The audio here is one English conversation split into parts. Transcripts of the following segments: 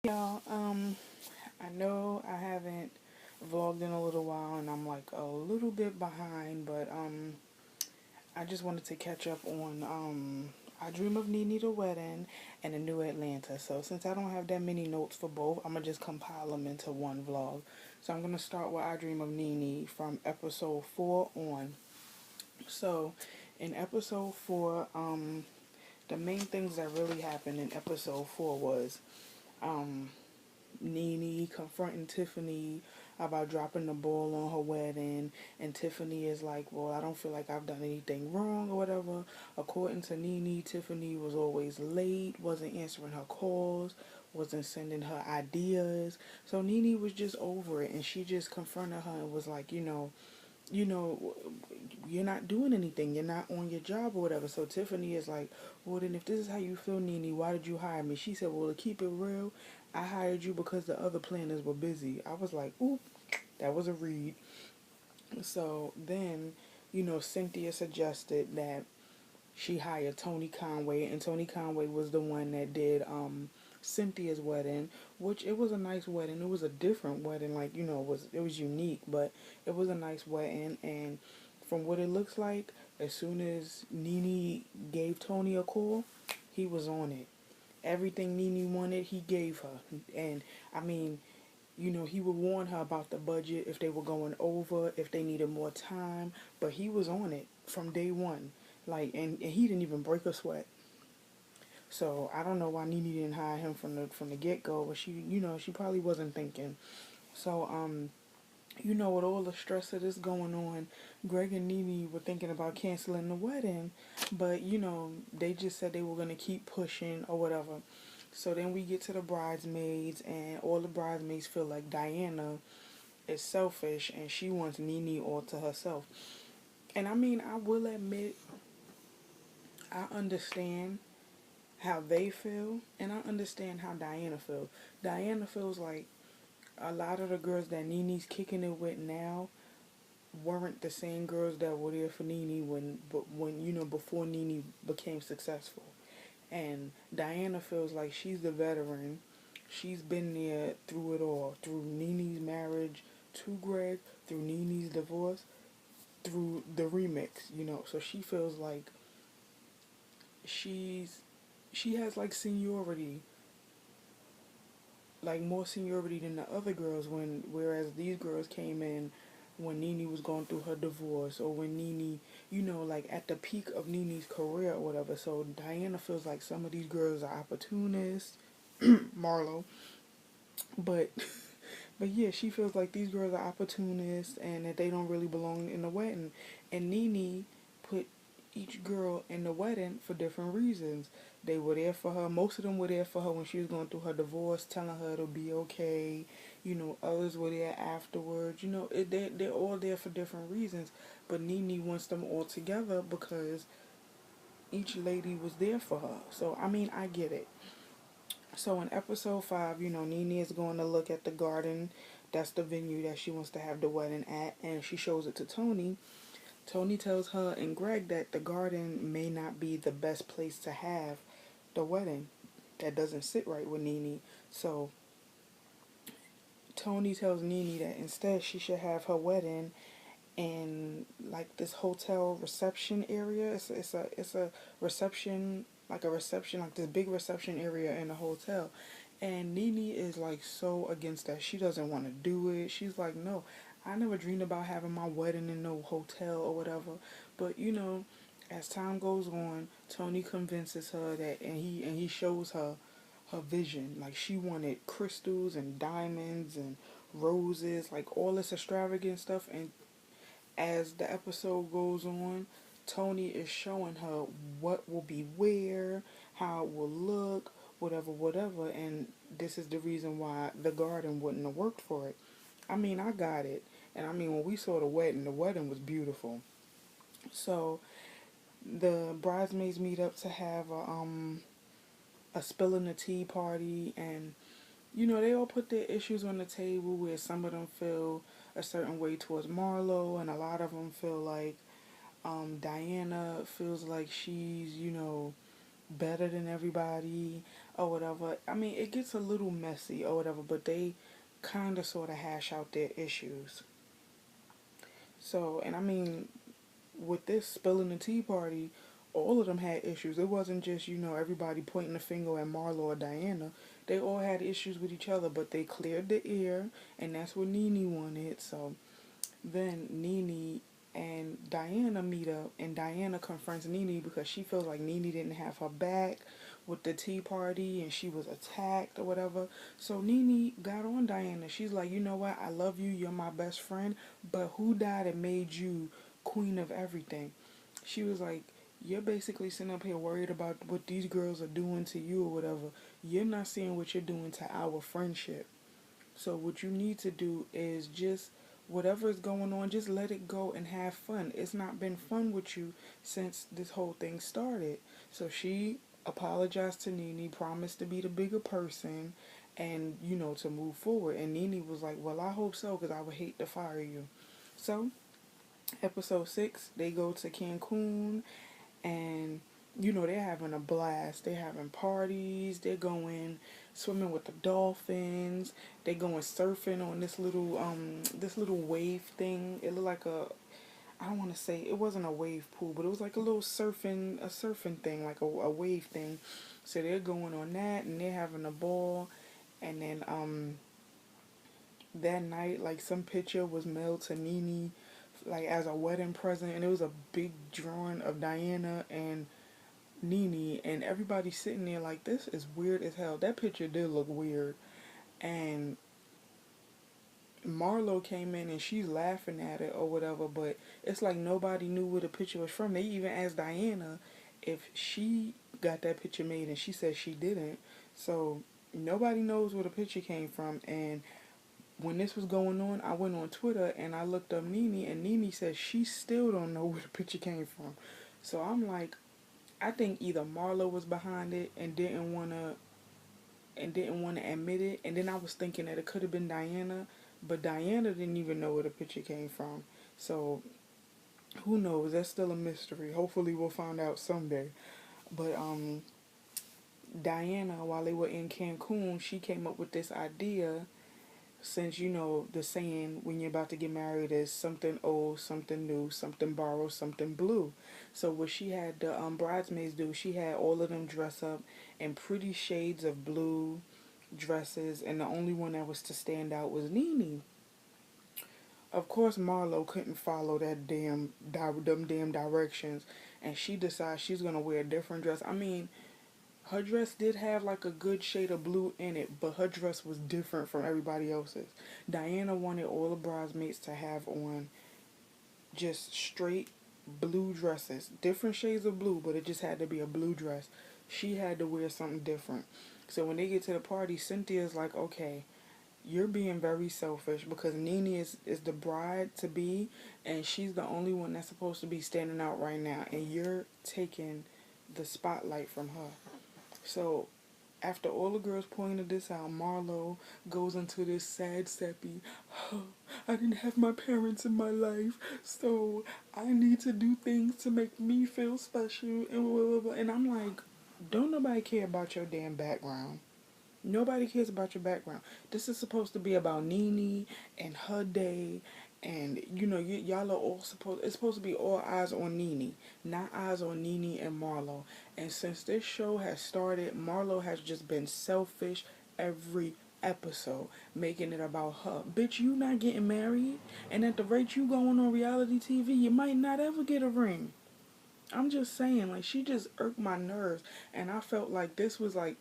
Y'all, I know I haven't vlogged in a little while and I'm like a little bit behind, but I just wanted to catch up on I Dream of Nene the Wedding and the New Atlanta. So since I don't have that many notes for both, I'm gonna just compile them into one vlog. So I'm gonna start with I Dream of Nene from episode 4 on. So in episode 4, the main things that really happened in episode 4 was um Nene confronting Tiffany about dropping the ball on her wedding, and Tiffany is like, well, I don't feel like I've done anything wrong or whatever. According to Nene, Tiffany was always late, wasn't answering her calls, wasn't sending her ideas. So Nene was just over it, and she just confronted her and was like, you know, you're not doing anything. You're not on your job or whatever. So Tiffany is like, well, then if this is how you feel, Nene, why did you hire me? She said, well, to keep it real, I hired you because the other planners were busy. I was like, oop, that was a read. So then, Cynthia suggested that she hired Tony Conway, and Tony Conway was the one that did Cynthia's wedding, which it was a nice wedding. It was a different wedding, like it was unique, but it was a nice wedding. And from what it looks like, as soon as Nene gave Tony a call, he was on it. Everything Nene wanted, he gave her, and I mean, he would warn her about the budget if they were going over, if they needed more time, but he was on it from day one. Like, and he didn't even break a sweat. So I don't know why Nene didn't hire him from the get go, but she probably wasn't thinking. So with all the stress of this going on, Greg and Nene were thinking about canceling the wedding, but they just said they were gonna keep pushing or whatever. So then we get to the bridesmaids, and all the bridesmaids feel like Diana is selfish and she wants Nene all to herself. And I mean, I will admit, I understand how they feel, and I understand how Diana feels. Diana feels like a lot of the girls that Nene's kicking it with now weren't the same girls that were there for Nene when before Nene became successful. And Diana feels like she's the veteran. She's been there through it all, through Nene's marriage to Greg, through Nene's divorce, through the remix. So she feels like she's she has like seniority, like more seniority than the other girls, whereas these girls came in when Nene was going through her divorce, or when Nene, like at the peak of Nene's career or whatever. So Diana feels like some of these girls are opportunists, Marlo, but but yeah, she feels like these girls are opportunists and that they don't really belong in the wedding. And Nene put each girl in the wedding for different reasons. They were there for her. Most of them were there for her when she was going through her divorce, telling her it'll be okay. Others were there afterwards. They're all there for different reasons. But Nene wants them all together because each lady was there for her. So, I mean, I get it. So in episode 5, Nene is going to look at the garden. That's the venue that she wants to have the wedding at, and she shows it to Tony. Tony tells her and Greg that the garden may not be the best place to have the wedding. That doesn't sit right with Nene. So Tony tells Nene that instead she should have her wedding in like this hotel reception area. It's a reception, like a reception, like this big reception area in a hotel. And Nene is like so against that. She doesn't want to do it. She's like, no, I never dreamed about having my wedding in no hotel or whatever. But as time goes on, Tony convinces her that, and he shows her her vision. Like, she wanted crystals and diamonds and roses, like all this extravagant stuff. And as the episode goes on, Tony is showing her what will be where, how it will look, whatever, whatever. And this is the reason why the garden wouldn't have worked for it. I mean, I got it. And I mean, when we saw the wedding was beautiful. So the bridesmaids meet up to have a spilling the tea party, and they all put their issues on the table, where some of them feel a certain way towards Marlo, and a lot of them feel like Diana feels like she's, better than everybody. or whatever. I mean, it gets a little messy or whatever, but they kind of sort of hash out their issues. So, and I mean, with this spilling the tea party, all of them had issues. It wasn't just, everybody pointing the finger at Marlo or Diana. They all had issues with each other, but they cleared the air, and that's what Nene wanted. So then Nene and Diana meet up, and Diana confronts Nene because she feels like Nene didn't have her back with the tea party and she was attacked or whatever. So Nene got on Diana. She's like, you know what? I love you. You're my best friend. But who died and made you queen of everything? She was like, you're basically sitting up here worried about what these girls are doing to you or whatever. You're not seeing what you're doing to our friendship. So what you need to do is just whatever is going on, just let it go and have fun. It's not been fun with you since this whole thing started. So she apologized to Nene, promised to be the bigger person and, to move forward. And Nene was like, well, I hope so because I would hate to fire you. So episode 6, they go to Cancun and they're having a blast. They're having parties. They're going swimming with the dolphins. They're going surfing on this little wave thing. It looked like I don't want to say it wasn't a wave pool, but it was like a little surfing thing, like a wave thing. So they're going on that and they're having a ball. And then that night, like, some picture was mailed to Nene like as a wedding present, and it was a big drawing of Diana and Nene, and everybody sitting there like, this is weird as hell. That picture did look weird. And Marlo came in and she's laughing at it or whatever, but it's like nobody knew where the picture was from. They even asked Diana if she got that picture made, and she said she didn't. So nobody knows where the picture came from. And when this was going on, I went on Twitter and I looked up Nene, and Nene said she still don't know where the picture came from. So I'm like, I think either Marlo was behind it and didn't want to admit it, and then I was thinking that it could have been Diana, but Diana didn't even know where the picture came from. So who knows? That's still a mystery. Hopefully we'll find out someday. But Diana, while they were in Cancun, she came up with this idea. Since the saying when you're about to get married is something old, something new, something borrowed, something blue. So what she had the bridesmaids do, she had all of them dress up in pretty shades of blue dresses, and the only one that was to stand out was Nene. Of course, Marlo couldn't follow them damn directions, and she decides she's gonna wear a different dress. I mean, her dress did have like a good shade of blue in it, but her dress was different from everybody else's. Diana wanted all the bridesmaids to have on just straight blue dresses. Different shades of blue, but it just had to be a blue dress. She had to wear something different. So when they get to the party, Cynthia's like, okay, you're being very selfish because Nene is the bride to be, and she's the only one that's supposed to be standing out right now, and you're taking the spotlight from her. So after all the girls pointed this out, Marlo goes into this sad sappy, oh, I didn't have my parents in my life, so I need to do things to make me feel special, and blah, blah, blah. And I'm like, don't nobody care about your damn background. Nobody cares about your background. This is supposed to be about Nene and her day, and y'all are all supposed. It's supposed to be all eyes on Nene, not eyes on Nene and Marlo. And since this show has started, Marlo has just been selfish every episode, making it about her. Bitch, you not getting married, and at the rate you going on reality TV, you might not ever get a ring. I'm just saying, like, she just irked my nerves, and I felt like this was like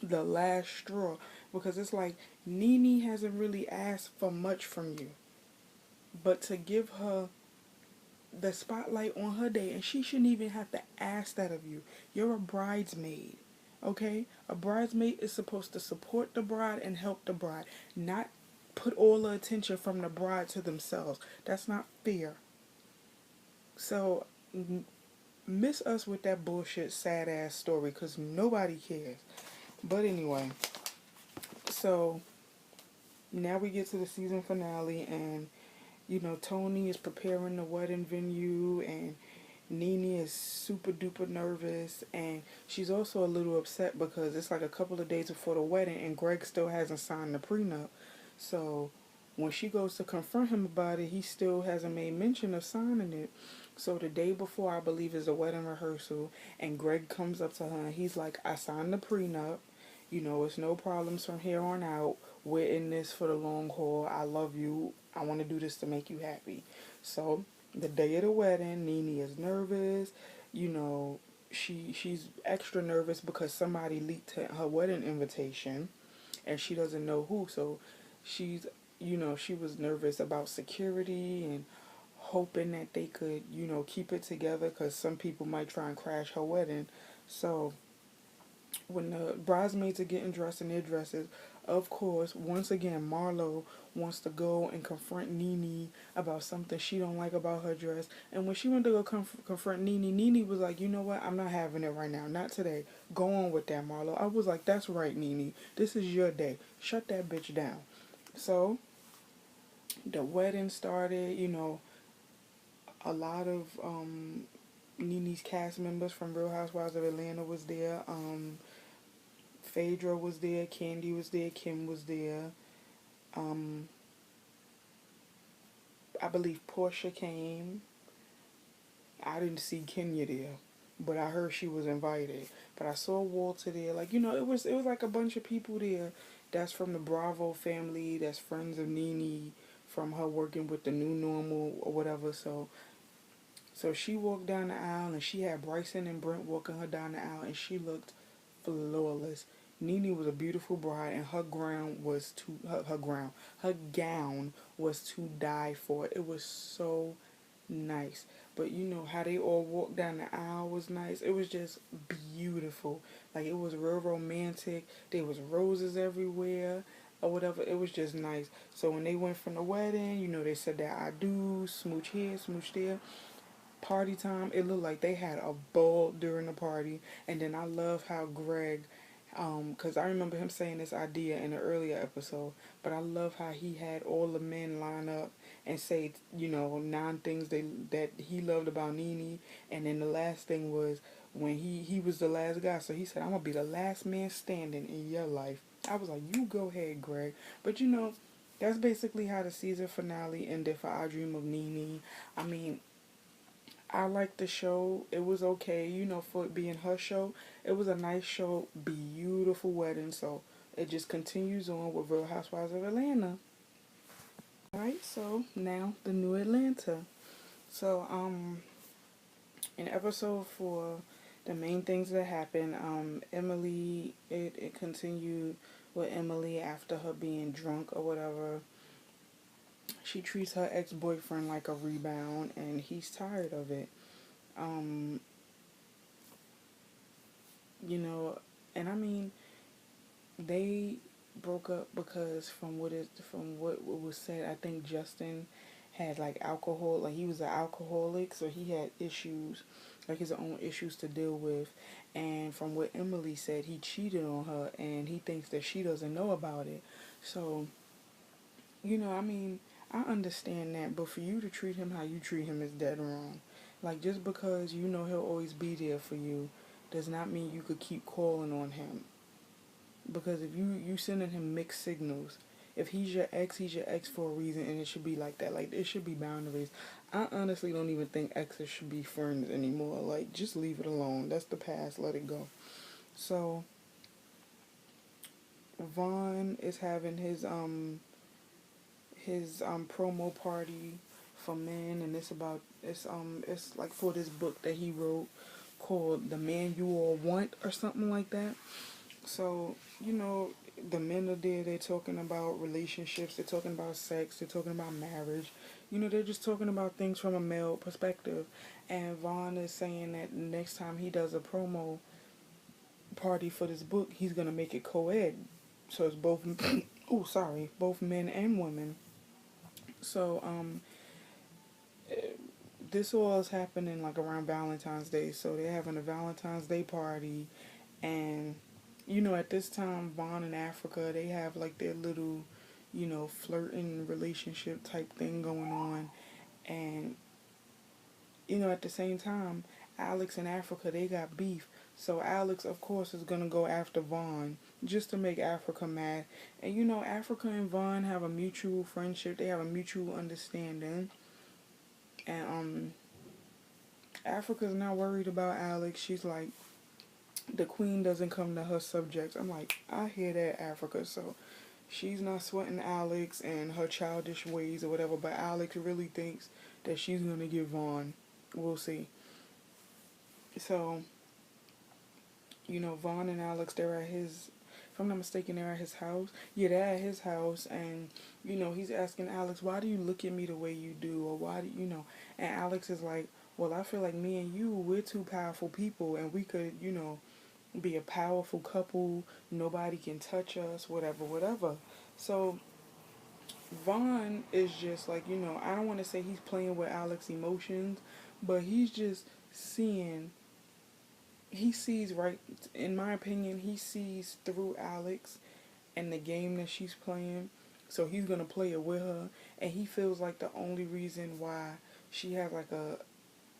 the last straw, because it's like Nene hasn't really asked for much from you, but to give her the spotlight on her day, and she shouldn't even have to ask that of you. You're a bridesmaid, okay? A bridesmaid is supposed to support the bride and help the bride, not put all the attention from the bride to themselves. That's not fair. So miss us with that bullshit sad ass story, because nobody cares. But anyway, so now we get to the season finale, and Tony is preparing the wedding venue, and Nene is super duper nervous, and she's also a little upset because it's like a couple of days before the wedding and Greg still hasn't signed the prenup. So when she goes to confront him about it, he still hasn't made mention of signing it. So the day before, I believe, is a wedding rehearsal, and Greg comes up to her and he's like, I signed the prenup. You know, it's no problems from here on out. We're in this for the long haul. I love you. I want to do this to make you happy. So the day of the wedding, Nene is nervous. You know, she's extra nervous because somebody leaked her wedding invitation, and she doesn't know who. So she's, she was nervous about security and hoping that they could, keep it together because some people might try and crash her wedding. So when the bridesmaids are getting dressed in their dresses, of course, once again, Marlo wants to go and confront Nene about something she don't like about her dress. And when she went to go confront Nene, Nene was like, you know what? I'm not having it right now. Not today. Go on with that, Marlo. I was like, that's right, Nene. This is your day. Shut that bitch down. So the wedding started. A lot of Nene's cast members from Real Housewives of Atlanta was there. Phaedra was there, Candy was there, Kim was there. Um, I believe Portia came. I didn't see Kenya there, but I heard she was invited. But I saw Walter there. Like, it was like a bunch of people there that's from the Bravo family, that's friends of Nene from her working with the new normal or whatever. So she walked down the aisle and she had Bryson and Brent walking her down the aisle and she looked flawless. Nene was a beautiful bride and her gown was to die for. It was so nice. But you know how they all walked down the aisle was nice. It was just beautiful. Like it was real romantic. There was roses everywhere or whatever. It was just nice. So when they went from the wedding, they said that I do, smooch here, smooch there. Party time, it looked like they had a ball during the party. And then I love how Greg, because I remember him saying this idea in an earlier episode, but I love how he had all the men line up and say, 9 things that he loved about Nene. And then the last thing was when he was the last guy, so he said, I'm gonna be the last man standing in your life. I was like, you go ahead, Greg. But that's basically how the season finale ended for I Dream of Nene. I mean, I liked the show. It was okay, for it being her show. It was a nice show, beautiful wedding. So it just continues on with Real Housewives of Atlanta. Alright, so now the new Atlanta. So, in episode 4, the main things that happened, Emily, it continued with Emily after her being drunk or whatever. She treats her ex-boyfriend like a rebound and he's tired of it. Um, you know, and I mean, they broke up because from what was said, I think Justin had like alcohol, like he was an alcoholic, so he had issues, like his own issues to deal with. And from what Emily said, he cheated on her, and he thinks that she doesn't know about it. So, I mean, I understand that, but for you to treat him how you treat him is dead wrong. Like just because he'll always be there for you, does not mean you could keep calling on him. Because if you sending him mixed signals, if he's your ex for a reason, and it should be like that. Like, it should be boundaries. I honestly don't even think exes should be friends anymore. Like, just leave it alone. That's the past. Let it go. So Vaughn is having his promo party for men, and it's like for this book that he wrote called The Man You All Want or something like that. So, the men are there, they're talking about relationships, they're talking about sex, they're talking about marriage. They're just talking about things from a male perspective. And Vaughn is saying that next time he does a promo party for this book, he's going to make it co-ed. So it's both, both men and women. So, this all is happening like around Valentine's Day. So they're having a Valentine's Day party. And at this time, Vaughn in Africa, they have like their little, flirting relationship type thing going on. And at the same time, Alex and Africa, they got beef. So Alex, of course, is gonna go after Vaughn just to make Africa mad. And Africa and Vaughn have a mutual friendship. They have a mutual understanding. And Africa's not worried about Alex. She's like, the queen doesn't come to her subjects. I'm like, I hear that, Africa. So she's not sweating Alex and her childish ways or whatever. But Alex really thinks that she's gonna get Vaughn. We'll see. So Vaughn and Alex, they're at his, if I'm not mistaken, they're at his house. Yeah, they're at his house, and, he's asking Alex, why do you look at me the way you do? Or why do and Alex is like, well, I feel like me and you, we're two powerful people, and we could, be a powerful couple. Nobody can touch us, whatever, whatever. So Vaughn is just like, I don't want to say he's playing with Alex's emotions, but he's just seeing he sees right, in my opinion, he sees through Alex and the game that she's playing. So he's gonna play it with her, and he feels like the only reason why she has like a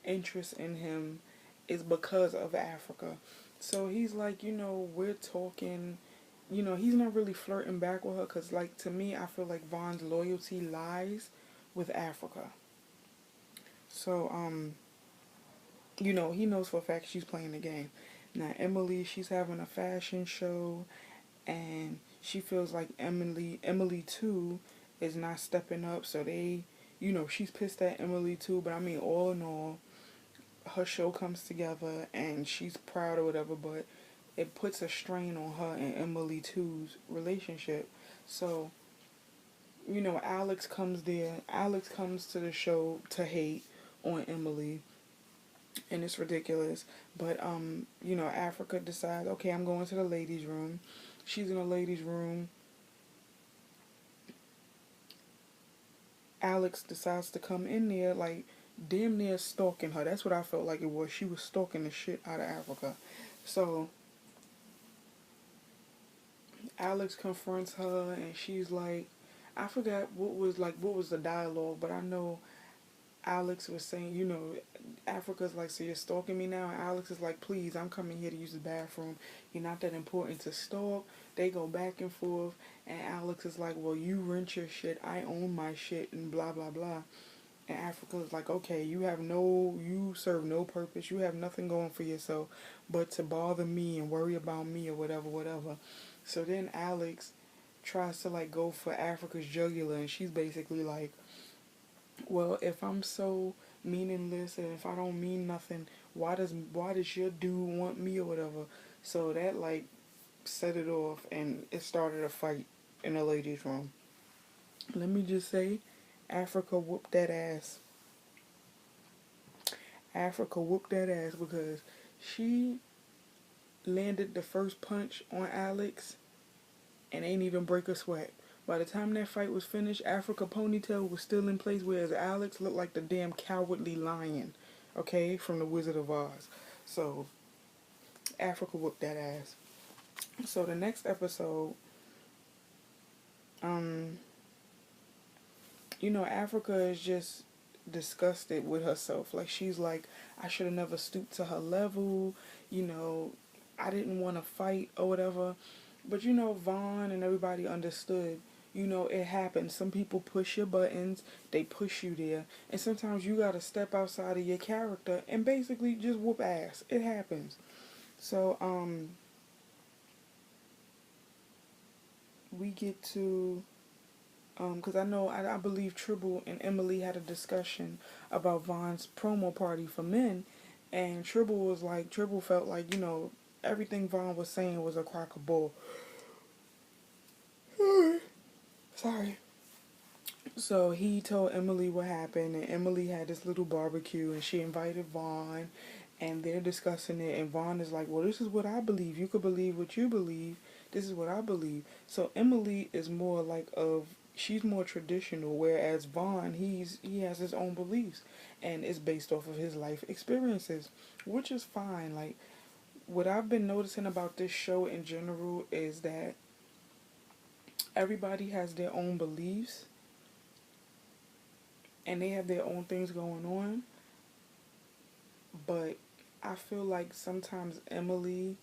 interest in him is because of Africa. So he's like, we're talking. He's not really flirting back with her, because like, to me, I feel like Vaughn's loyalty lies with Africa. So he knows for a fact she's playing the game. Now Emily, she's having a fashion show, and she feels like Emily too is not stepping up. So she's pissed at Emily too. But I mean, all in all, her show comes together, and she's proud or whatever. But it puts a strain on her and Emily two's relationship. So Alex comes there. Alex comes to the show to hate on Emily, and it's ridiculous. But Africa decides, okay, I'm going to the ladies' room. She's in the ladies' room. Alex decides to come in there, like, damn near stalking her. That's what I felt like it was. She was stalking the shit out of Africa. So Alex confronts her, and she's like, I forgot what was the dialogue, but I know Alex was saying, Africa's like, so you're stalking me now? And Alex is like, please, I'm coming here to use the bathroom. You're not that important to stalk. They go back and forth, and Alex is like, well, you rent your shit, I own my shit, and blah, blah, blah. And Africa's like, okay, you serve no purpose. You have nothing going for yourself but to bother me and worry about me or whatever, whatever. So then Alex tries to, like, go for Africa's jugular, and she's basically like, well, if I'm so meaningless and if I don't mean nothing, why does your dude want me or whatever? So that, like, set it off, and it started a fight in the ladies' room. Let me just say, Africa whooped that ass. Africa whooped that ass, because she landed the first punch on Alex and ain't even break a sweat. By the time that fight was finished, Africa ponytail was still in place, whereas Alex looked like the damn cowardly lion, okay, from the Wizard of Oz. So Africa whooped that ass. So the next episode, um, Africa is just disgusted with herself. Like, she's like, I should have never stooped to her level. I didn't want to fight or whatever. But Vaughn and everybody understood. It happens. Some people push your buttons, they push you there. And sometimes you gotta step outside of your character and basically just whoop ass. It happens. So, we get to, because I believe Tribble and Emily had a discussion about Vaughn's promo party for men. And Tribble felt like, everything Vaughn was saying was a crock of bull. Sorry. So he told Emily what happened, and Emily had this little barbecue, and she invited Vaughn, and they're discussing it, and Vaughn is like, well, this is what I believe. You could believe what you believe. This is what I believe. So Emily is more like she's more traditional, whereas Vaughn, he has his own beliefs, and it's based off of his life experiences, which is fine. Like, what I've been noticing about this show in general is that everybody has their own beliefs, and they have their own things going on, But I feel like sometimes Emily,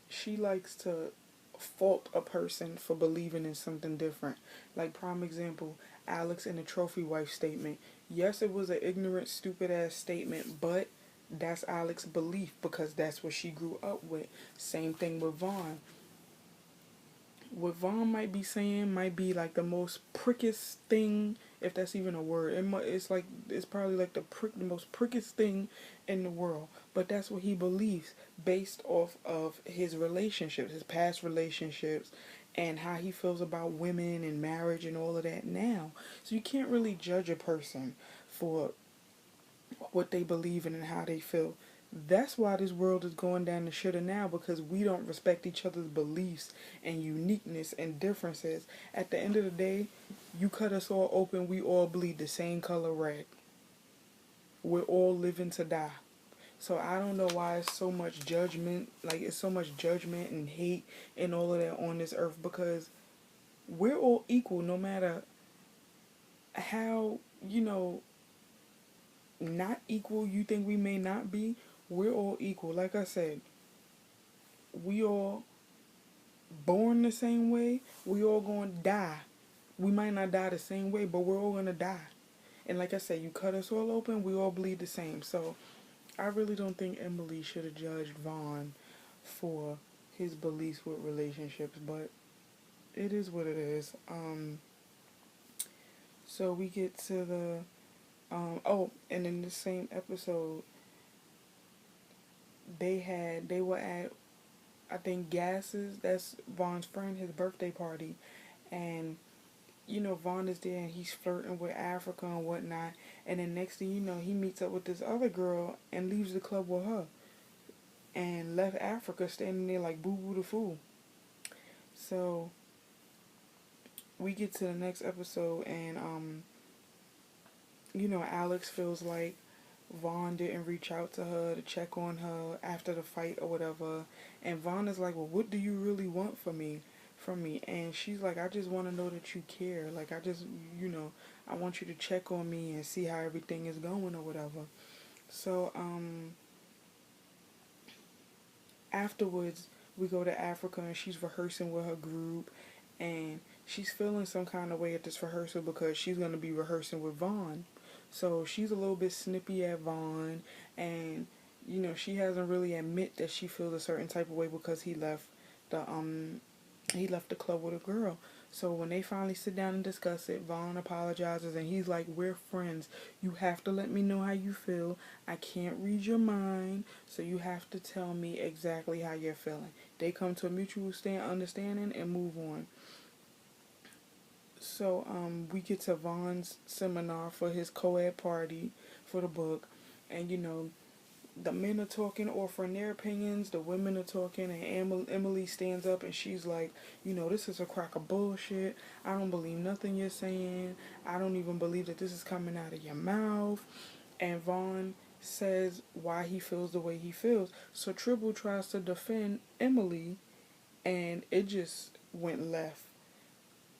she likes to fault a person for believing in something different. Like, prime example, Alex in the trophy wife statement. Yes, it was an ignorant, stupid ass statement, but that's Alex's belief because that's what she grew up with. Same thing with Vaughn. What Vaughn might be saying might be like the most prickiest thing, if that's even a word. It's like it's probably like the most prickiest thing in the world. But that's what he believes based off of his relationships, his past relationships, and how he feels about women and marriage and all of that now. So you can't really judge a person for what they believe in and how they feel. That's why this world is going down the shitter now, because we don't respect each other's beliefs and uniqueness and differences. At the end of the day, you cut us all open, we all bleed the same color red. We're all living to die. So I don't know why it's so much judgment, like it's so much judgment and hate and all of that on this earth, because we're all equal no matter how, not equal you think we may not be. We're all equal. Like I said, we all born the same way. We all gonna die. We might not die the same way, but we're all gonna die. And like I said, you cut us all open, we all bleed the same. So I really don't think Emily should have judged Vaughn for his beliefs with relationships, but it is what it is. So we get to the and in the same episode, they were at, I think, Gas's, that's Vaughn's friend, his birthday party, and Vaughn is there and he's flirting with Africa and whatnot, and then next thing you know, he meets up with this other girl and leaves the club with her, and left Africa standing there like Boo Boo the Fool. So we get to the next episode, and Alex feels like Vaughn didn't reach out to her to check on her after the fight or whatever. And Vaughn is like, well, what do you really want from me? And she's like, I just want to know that you care. Like, I want you to check on me and see how everything is going or whatever. So, afterwards, we go to Africa and she's rehearsing with her group. And she's feeling some kind of way at this rehearsal because she's going to be rehearsing with Vaughn. So she's a little bit snippy at Vaughn, and she hasn't really admit that she feels a certain type of way because the he left the club with a girl. So when they finally sit down and discuss it, Vaughn apologizes and he's like, we're friends. You have to let me know how you feel. I can't read your mind, so you have to tell me exactly how you're feeling. They come to a mutual understanding and move on. So we get to Vaughn's seminar for his co-ed party for the book, and the men are talking, offering their opinions. The women are talking, and Emily stands up and she's like, this is a crock of bullshit. I don't believe nothing you're saying. I don't even believe that this is coming out of your mouth. And Vaughn says why he feels the way he feels. So Tribble tries to defend Emily, and it just went left.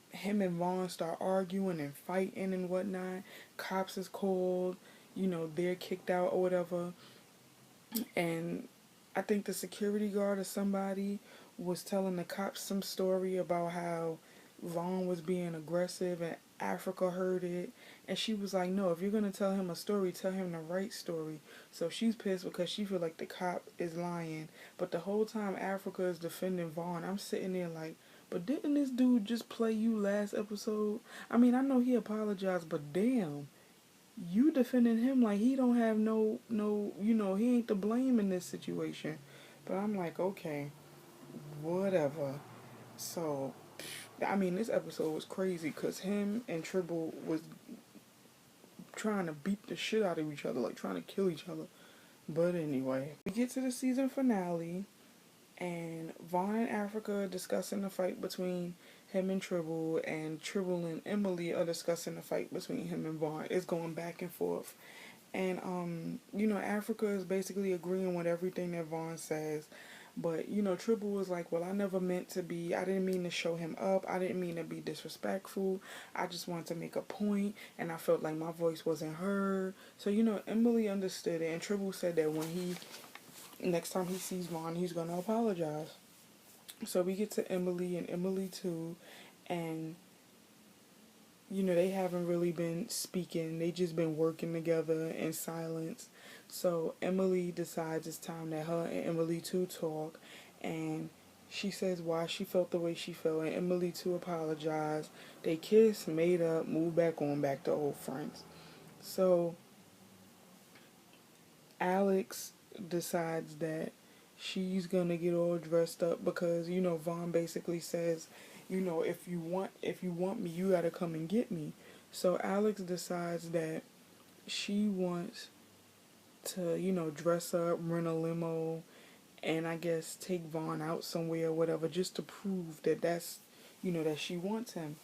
Him and Vaughn start arguing and fighting and whatnot. Cops is called, they're kicked out or whatever. And I think the security guard or somebody was telling the cops some story about how Vaughn was being aggressive and Africa heard it. And she was like, no, if you're going to tell him a story, tell him the right story. So she's pissed because she feel like the cop is lying. But the whole time Africa is defending Vaughn, I'm sitting there like, but didn't this dude just play you last episode? I mean, I know he apologized, but damn, you defending him like he don't have no, he ain't to blame in this situation. But I'm like, okay, whatever. So, I mean, this episode was crazy because him and Tribble was trying to beat the shit out of each other, like trying to kill each other. But anyway, we get to the season finale, and Vaughn and Africa are discussing the fight between him and Tribble and Emily are discussing the fight between him and Vaughn. It's going back and forth. And Africa is basically agreeing with everything that Vaughn says. But, Triple was like, well, I didn't mean to show him up. I didn't mean to be disrespectful. I just wanted to make a point, and I felt like my voice wasn't heard. So, Emily understood it, and Triple said that next time he sees Vaughn, he's going to apologize. So we get to Emily and Emily too, and they haven't really been speaking. They just been working together in silence. So Emily decides it's time that her and Emily too talk, and she says why she felt the way she felt, and Emily too apologized. They kissed, made up, moved back to old friends. So Alex decides that she's gonna get all dressed up because Vaughn basically says, if you want me, you gotta come and get me. So Alex decides that she wants to dress up, rent a limo, and I guess take Vaughn out somewhere or whatever, just to prove that she wants him.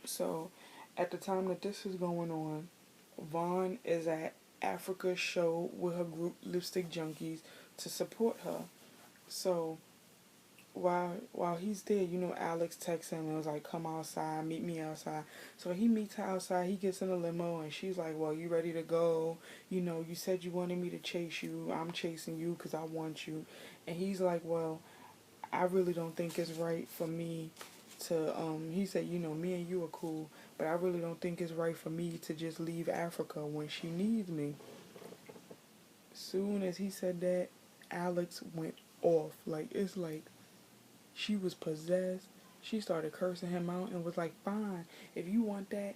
So at the time that this is going on, Vaughn is at Africa's show with her group Lipstick Junkies to support her. So while he's there, Alex texts him and was like, "Come outside, meet me outside." So he meets her outside. He gets in a limo and she's like, "Well, you ready to go? You said you wanted me to chase you. I'm chasing you because I want you." And he's like, "Well, I really don't think it's right for me to." He said, "Me and you are cool, but I really don't think it's right for me to just leave Africa when she needs me." Soon as he said that, Alex went off. Like, it's like she was possessed. She started cursing him out and was like, "Fine, if you want that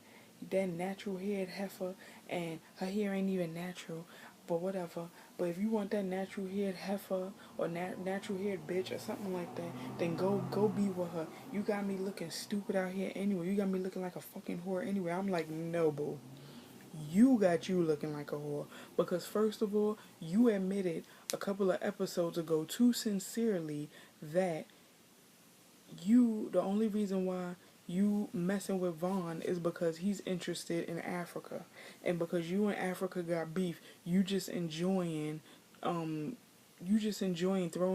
natural haired heifer, and her hair ain't even natural, but whatever. But if you want that natural haired heifer or natural haired bitch or something like that, then go be with her. You got me looking stupid out here anyway. You got me looking like a fucking whore anyway." I'm like, "No, boo. You got you looking like a whore. Because first of all, you admitted a couple of episodes ago too sincerely that the only reason why you messing with Vaughn is because he's interested in Africa, and because you and Africa got beef, you just enjoying throwing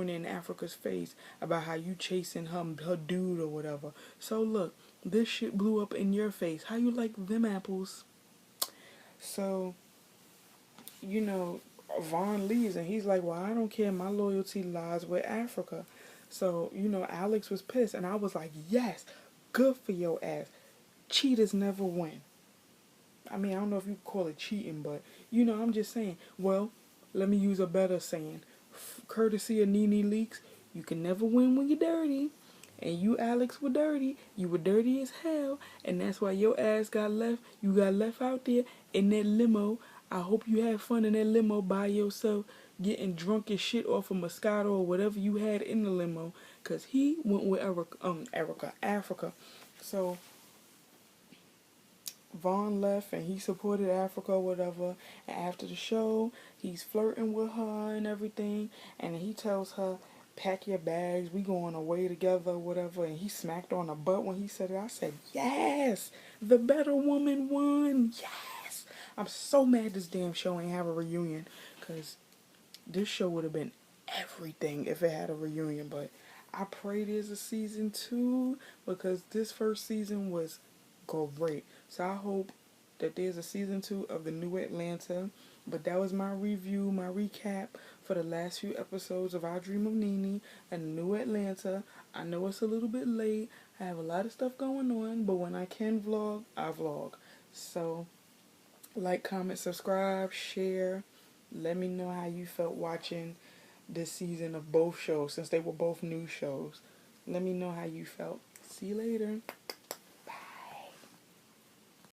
it in Africa's face about how you chasing her dude or whatever. So look, this shit blew up in your face. How you like them apples?" So you know, Vaughn leaves and he's like, "Well, I don't care. My loyalty lies with Africa." So, Alex was pissed and I was like, "Yes, good for your ass. Cheaters never win." I mean, I don't know if you call it cheating, but, I'm just saying. Well, let me use a better saying. Courtesy of Nene Leaks, you can never win when you're dirty. And you, Alex, were dirty. You were dirty as hell. And that's why your ass got left. You got left out there in that limo. I hope you had fun in that limo by yourself, getting drunk as shit off of Moscato or whatever you had in the limo. Because he went with Africa. So Vaughn left and he supported Africa or whatever. And after the show, he's flirting with her and everything. And he tells her, "Pack your bags, we going away together or whatever." And he smacked her on the butt when he said it. I said, "Yes, the better woman won. Yes." I'm so mad this damn show ain't have a reunion. Because this show would have been everything if it had a reunion. But I pray there's a season 2 because this first season was great. So I hope that there's a season 2 of the New Atlanta. But that was my review, my recap for the last few episodes of I Dream of Nene and New Atlanta. I know it's a little bit late. I have a lot of stuff going on, but when I can vlog, I vlog. So like, comment, subscribe, share. Let me know how you felt watching this season of both shows since they were both new shows. Let me know how you felt. See you later.